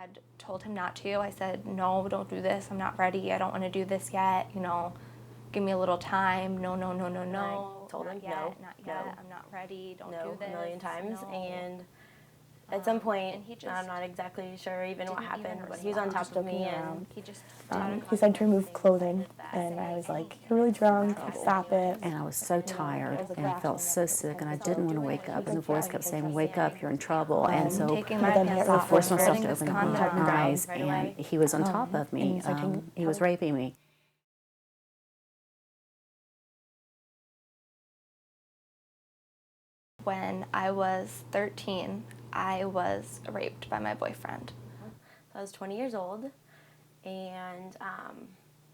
had told him not to. I said, no, don't do this. I'm not ready. I don't want to do this yet. You know, give me a little time. No, no, no, no, no. I told him, yet, no, not no. yet. I'm not ready. Don't do this. A million times. No. And at some point, and he just I'm not exactly sure even what didn't happened, even but he was on top of me, around. and he just He said to remove clothing, and I was like, you're really drunk, stop it. And I was so tired and I felt so sick and I didn't want to wake up, and the voice kept saying, wake up, you're in trouble. And so I forced myself to open my eyes, and he was on top of me. He was raping me. When I was 13, I was raped by my boyfriend. I was 20 years old, and I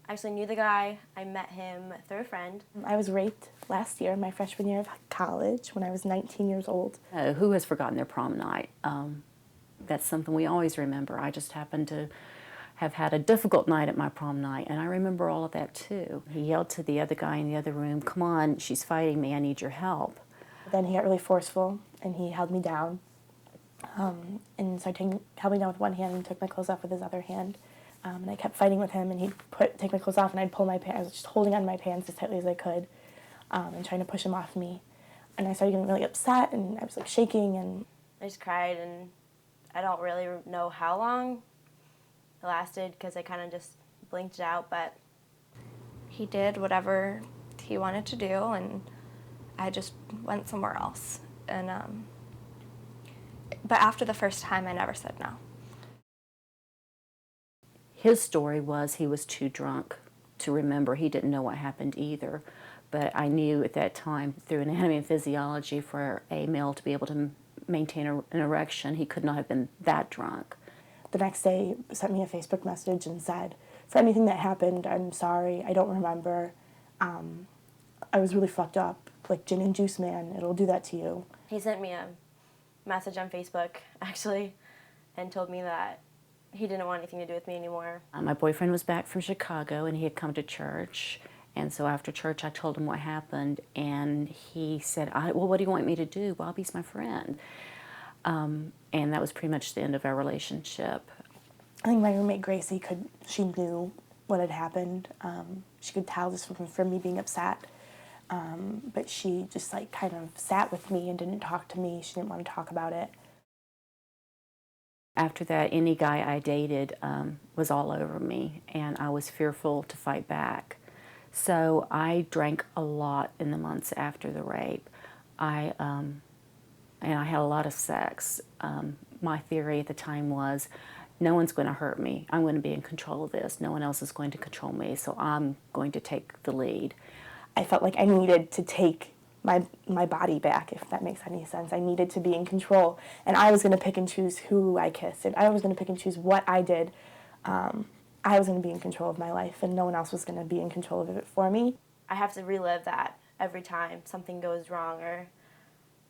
actually knew the guy. I met him through a friend. I was raped last year, my freshman year of college, when I was 19 years old. Who has forgotten their prom night? That's something we always remember. I just happened to have had a difficult night at my prom night, and I remember all of that too. He yelled to the other guy in the other room, come on, she's fighting me, I need your help. Then he got really forceful, and he held me down. And so held me down with one hand and took my clothes off with his other hand. And I kept fighting with him, and he'd take my clothes off, and I'd pull my pants. I was just holding on my pants as tightly as I could, and trying to push him off me. And I started getting really upset, and I was like shaking, and I just cried, and I don't really know how long it lasted because I kind of just blinked it out, but He did whatever he wanted to do, and I just went somewhere else. And but after the first time, I never said no. His story was he was too drunk to remember. He didn't know what happened either. But I knew at that time, through anatomy and physiology, for a male to be able to maintain an erection, he could not have been that drunk. the next day sent me a Facebook message and said, for anything that happened, I'm sorry, I don't remember. I was really fucked up, like gin and juice man, it'll do that to you. he sent me a message on Facebook, actually, and told me that he didn't want anything to do with me anymore. My boyfriend was back from Chicago, and he had come to church. And so after church, I told him what happened, and he said, well, what do you want me to do? Bobby's my friend. And that was pretty much the end of our relationship. I think my roommate Gracie she knew what had happened. She could tell just from me being upset. But she just like kind of sat with me and didn't talk to me. She didn't want to talk about it. After that, any guy I dated was all over me, and I was fearful to fight back. So I drank a lot in the months after the rape. And I had a lot of sex. My theory at the time was, no one's going to hurt me. I'm going to be in control of this. No one else is going to control me, so I'm going to take the lead. I felt like I needed to take my body back, if that makes any sense. I needed to be in control, and I was going to pick and choose who I kissed, and I was going to pick and choose what I did. I was going to be in control of my life, and no one else was going to be in control of it for me. I have to relive that every time something goes wrong, or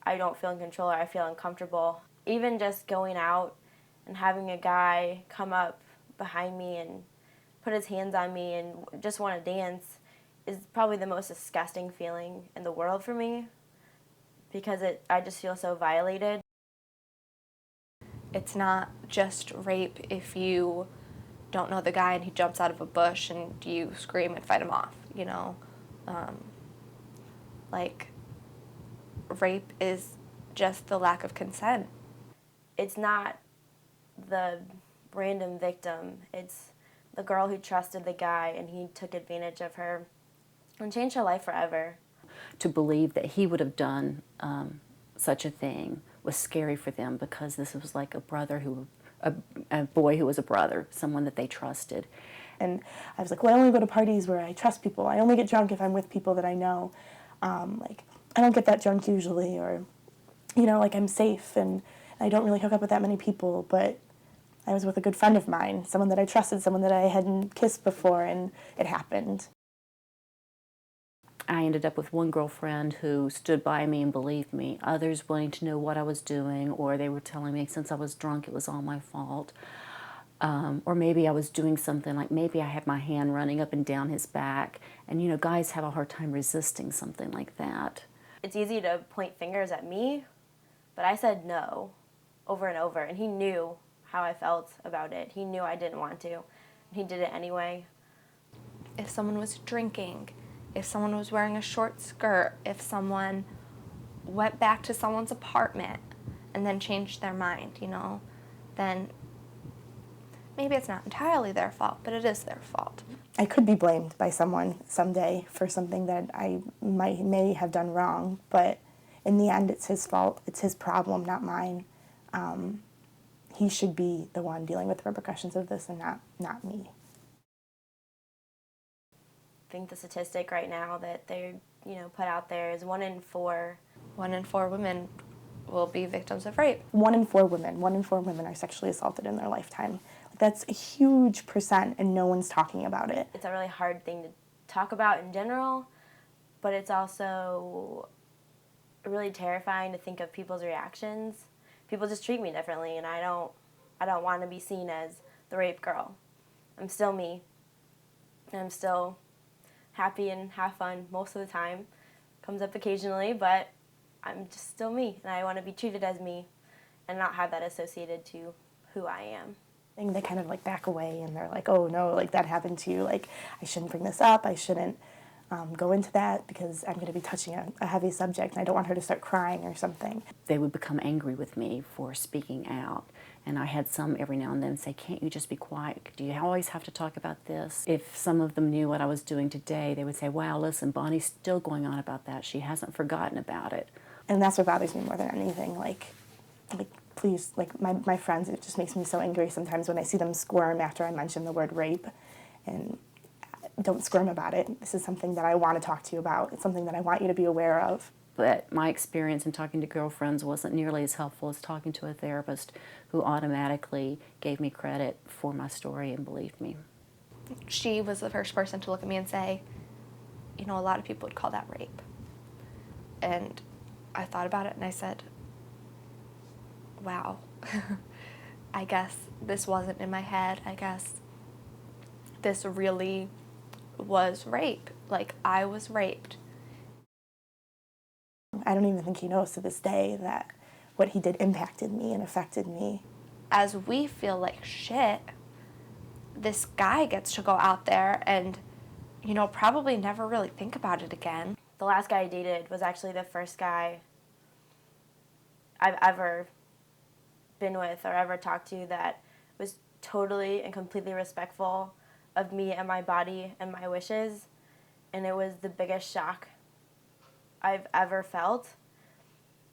I don't feel in control, or I feel uncomfortable. Even just going out and having a guy come up behind me and put his hands on me and just want to dance is probably the most disgusting feeling in the world for me, because I just feel so violated. It's not just rape if you don't know the guy and he jumps out of a bush and you scream and fight him off, you know? Like, rape is just the lack of consent. It's not the random victim. It's the girl who trusted the guy and he took advantage of her and changed her life forever. To believe that he would have done such a thing was scary for them, because this was like a boy who was a brother, someone that they trusted. And I was like, well, I only go to parties where I trust people. I only get drunk if I'm with people that I know. Like, I don't get that drunk usually, or, you know, like I'm safe, and I don't really hook up with that many people, but I was with a good friend of mine, someone that I trusted, someone that I hadn't kissed before, and it happened. I ended up with one girlfriend who stood by me and believed me, others wanting to know what I was doing, or they were telling me since I was drunk it was all my fault. Or maybe I was doing something, like maybe I had my hand running up and down his back, and you know, guys have a hard time resisting something like that. It's easy to point fingers at me, but I said no over and over, and he knew how I felt about it. He knew I didn't want to, and he did it anyway. If someone was drinking, if someone was wearing a short skirt, if someone went back to someone's apartment and then changed their mind, you know, then maybe it's not entirely their fault, but it is their fault. I could be blamed by someone someday for something that I may have done wrong, but in the end, it's his fault. It's his problem, not mine. He should be the one dealing with the repercussions of this and not me. I think the statistic right now that they put out there is 1 in 4. 1 in 4 women will be victims of rape. 1 in 4 women are sexually assaulted in their lifetime. That's a huge percent, and no one's talking about it. It's a really hard thing to talk about in general, but it's also really terrifying to think of people's reactions. People just treat me differently, and I don't want to be seen as the rape girl. I'm still me, and I'm still happy and have fun most of the time. Comes up occasionally, but I'm just still me, and I want to be treated as me and not have that associated to who I am. And they kind of like back away, and they're like, oh no, like that happened to you, like I shouldn't bring this up, I shouldn't go into that because I'm going to be touching a heavy subject and I don't want her to start crying or something. They would become angry with me for speaking out. And I had some every now and then say, can't you just be quiet? Do you always have to talk about this? If some of them knew what I was doing today, they would say, wow, listen, Bonnie's still going on about that. She hasn't forgotten about it. And that's what bothers me more than anything. Like please, like my friends, it just makes me so angry sometimes when I see them squirm after I mention the word rape. And don't squirm about it. This is something that I want to talk to you about. It's something that I want you to be aware of. But my experience in talking to girlfriends wasn't nearly as helpful as talking to a therapist who automatically gave me credit for my story and believed me. She was the first person to look at me and say, you know, a lot of people would call that rape. And I thought about it and I said, wow, I guess this wasn't in my head. I guess this really was rape. Like, I was raped. I don't even think he knows to this day that what he did impacted me and affected me. As we feel like shit, this guy gets to go out there and, you know, probably never really think about it again. The last guy I dated was actually the first guy I've ever been with or ever talked to that was totally and completely respectful of me and my body and my wishes, and it was the biggest shock I've ever felt.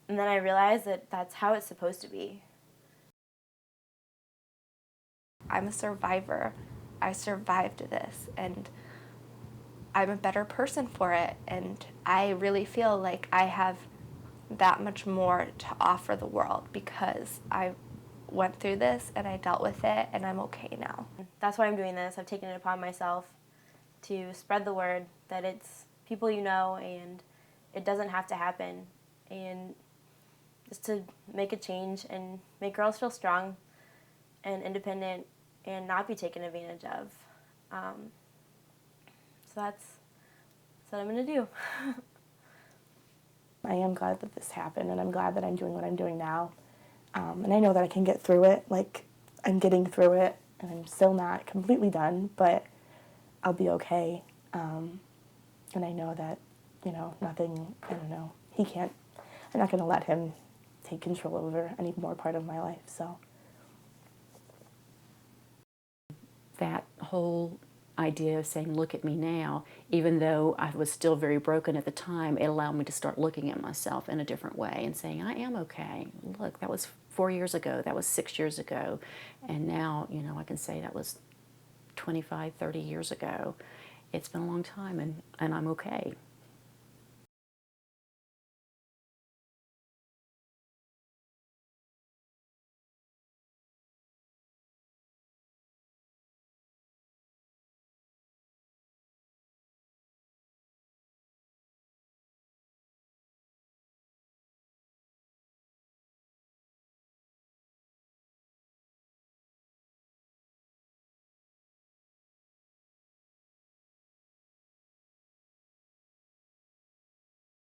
And then I realized that that's how it's supposed to be. I'm a survivor. I survived this, and I'm a better person for it, and I really feel like I have that much more to offer the world because I went through this and I dealt with it and I'm okay now. That's why I'm doing this. I've taken it upon myself to spread the word that it's people you know and it doesn't have to happen, and just to make a change and make girls feel strong and independent and not be taken advantage of. So that's what I'm going to do. I am glad that this happened, and I'm glad that I'm doing what I'm doing now. And I know that I can get through it. Like, I'm getting through it, and I'm still not completely done, but I'll be okay. And I know that, you know, nothing, I don't know, I'm not going to let him take control over any more part of my life, so. That whole idea of saying, look at me now, even though I was still very broken at the time, it allowed me to start looking at myself in a different way and saying, I am okay. Look, that was 4 years ago, that was 6 years ago, and now, you know, I can say that was 25, 30 years ago. It's been a long time, and I'm okay.